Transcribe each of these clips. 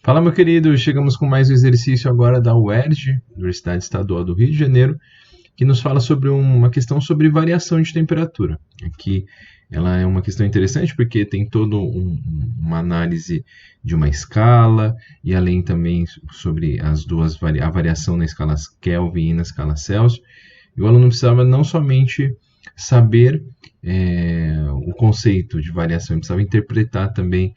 Fala, meu querido, chegamos com mais um exercício agora da UERJ, Universidade Estadual do Rio de Janeiro, que nos fala sobre uma questão sobre variação de temperatura. Aqui ela é uma questão interessante porque tem toda uma análise de uma escala e além também sobre a variação na escala Kelvin e na escala Celsius. E o aluno precisava não somente saber o conceito de variação, ele precisava interpretar também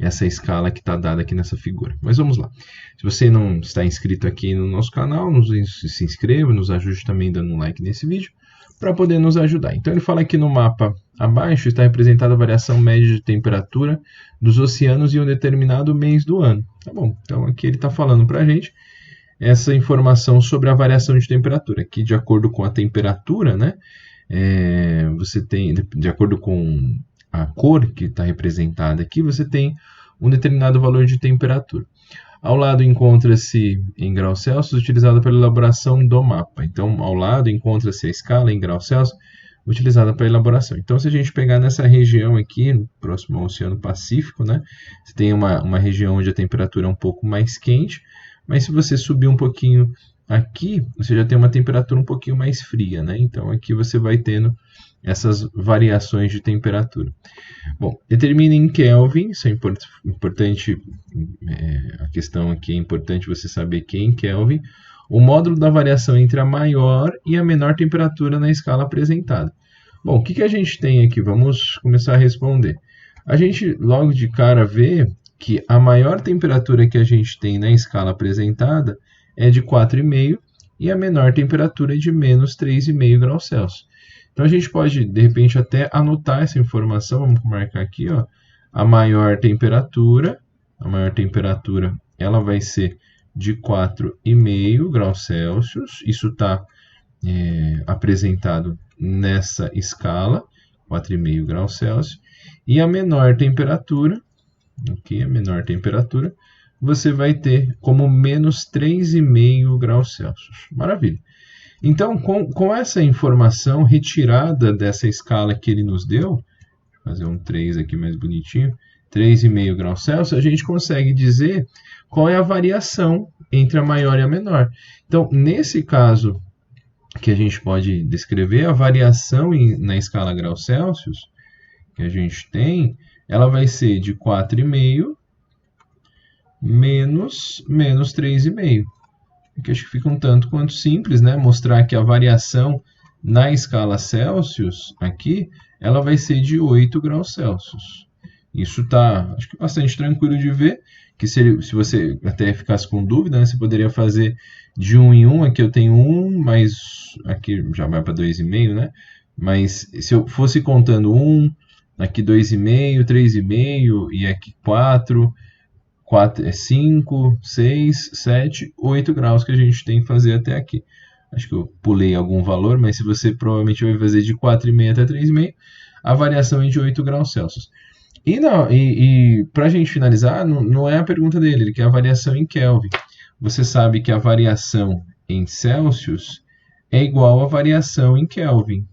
essa escala que está dada aqui nessa figura. Mas vamos lá. Se você não está inscrito aqui no nosso canal, se inscreva, nos ajude também dando um like nesse vídeo, para poder nos ajudar. Então ele fala aqui no mapa abaixo, está representada a variação média de temperatura dos oceanos em um determinado mês do ano. Tá bom, então aqui ele está falando para a gente essa informação sobre a variação de temperatura. Aqui, de acordo com a temperatura, né, você tem, de acordo com a cor que está representada aqui, você tem um determinado valor de temperatura. Ao lado encontra-se em graus Celsius, utilizada para a elaboração do mapa. Então, ao lado encontra-se a escala em graus Celsius, utilizada para a elaboração. Então, se a gente pegar nessa região aqui, próximo ao Oceano Pacífico, né, você tem uma região onde a temperatura é um pouco mais quente, mas se você subir um pouquinho aqui, você já tem uma temperatura um pouquinho mais fria, né? Então, aqui você vai tendo essas variações de temperatura. Bom, determine em Kelvin, isso é importante, a questão aqui é importante você saber que em Kelvin, o módulo da variação entre a maior e a menor temperatura na escala apresentada. Bom, o que a gente tem aqui? Vamos começar a responder. A gente logo de cara vê que a maior temperatura que a gente tem na escala apresentada é de 4,5 e a menor temperatura é de menos 3,5 graus Celsius. Então a gente pode, de repente, até anotar essa informação, vamos marcar aqui, ó, a maior temperatura ela vai ser de 4,5 graus Celsius, isso está apresentado nessa escala, 4,5 graus Celsius, e a menor temperatura, aqui a menor temperatura, você vai ter como menos 3,5 graus Celsius. Maravilha. Então, com essa informação retirada dessa escala que ele nos deu, vou fazer um 3 aqui mais bonitinho, 3,5 graus Celsius, a gente consegue dizer qual é a variação entre a maior e a menor. Então, nesse caso que a gente pode descrever, a variação na escala graus Celsius que a gente tem, ela vai ser de 4,5 menos 3,5. Que acho que fica um tanto quanto simples, né? Mostrar que a variação na escala Celsius aqui, ela vai ser de 8 graus Celsius. Isso está, acho que bastante tranquilo de ver, que se você até ficasse com dúvida, né, você poderia fazer de 1 em 1, aqui eu tenho 1, mas aqui já vai para 2,5, né? Mas se eu fosse contando 1, aqui 2,5, 3,5 e aqui 4, 5, 6, 7, 8 graus que a gente tem que fazer até aqui. Acho que eu pulei algum valor, mas se você provavelmente vai fazer de 4,5 até 3,5, a variação é de 8 graus Celsius. E para a gente finalizar, não é a pergunta dele, ele quer a variação em Kelvin. Você sabe que a variação em Celsius é igual à variação em Kelvin.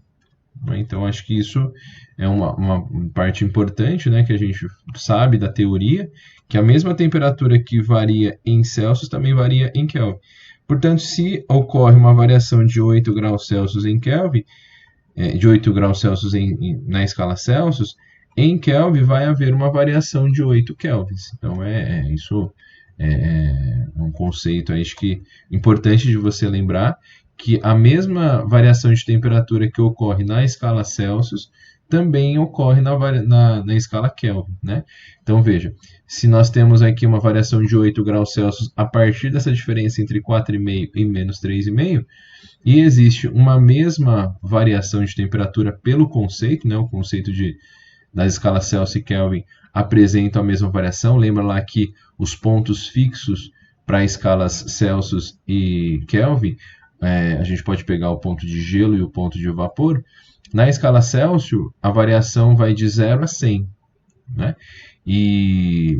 Então, acho que isso é uma parte importante, né, que a gente sabe da teoria, que a mesma temperatura que varia em Celsius também varia em Kelvin. Portanto, se ocorre uma variação de 8 graus Celsius em Kelvin, de 8 graus Celsius na escala Celsius, em Kelvin vai haver uma variação de 8 kelvins. Então, isso é um conceito, acho que importante de você lembrar, que a mesma variação de temperatura que ocorre na escala Celsius também ocorre na escala Kelvin, né? Então, veja, se nós temos aqui uma variação de 8 graus Celsius a partir dessa diferença entre 4,5 e menos 3,5, e existe uma mesma variação de temperatura pelo conceito, né? O conceito das escalas Celsius e Kelvin apresentam a mesma variação. Lembra lá que os pontos fixos para escalas Celsius e Kelvin, a gente pode pegar o ponto de gelo e o ponto de vapor. Na escala Celsius, a variação vai de 0 a 100, né? E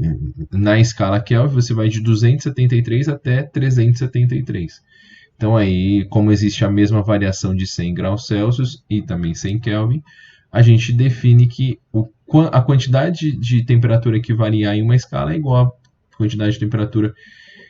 na escala Kelvin, você vai de 273 até 373. Então, aí, como existe a mesma variação de 100 graus Celsius e também 100 Kelvin, a gente define que a quantidade de temperatura que variar em uma escala é igual quantidade de temperatura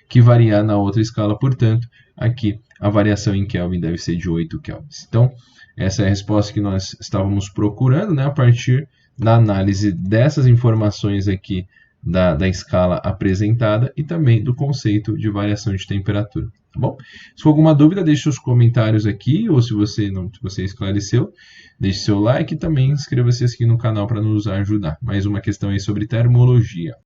que variar na outra escala, portanto, aqui a variação em Kelvin deve ser de 8 kelvins. Então, essa é a resposta que nós estávamos procurando, né, a partir da análise dessas informações aqui da escala apresentada e também do conceito de variação de temperatura. Tá bom? Se for alguma dúvida, deixe seus comentários aqui, ou se você esclareceu, deixe seu like e também inscreva-se aqui no canal para nos ajudar. Mais uma questão aí sobre termologia.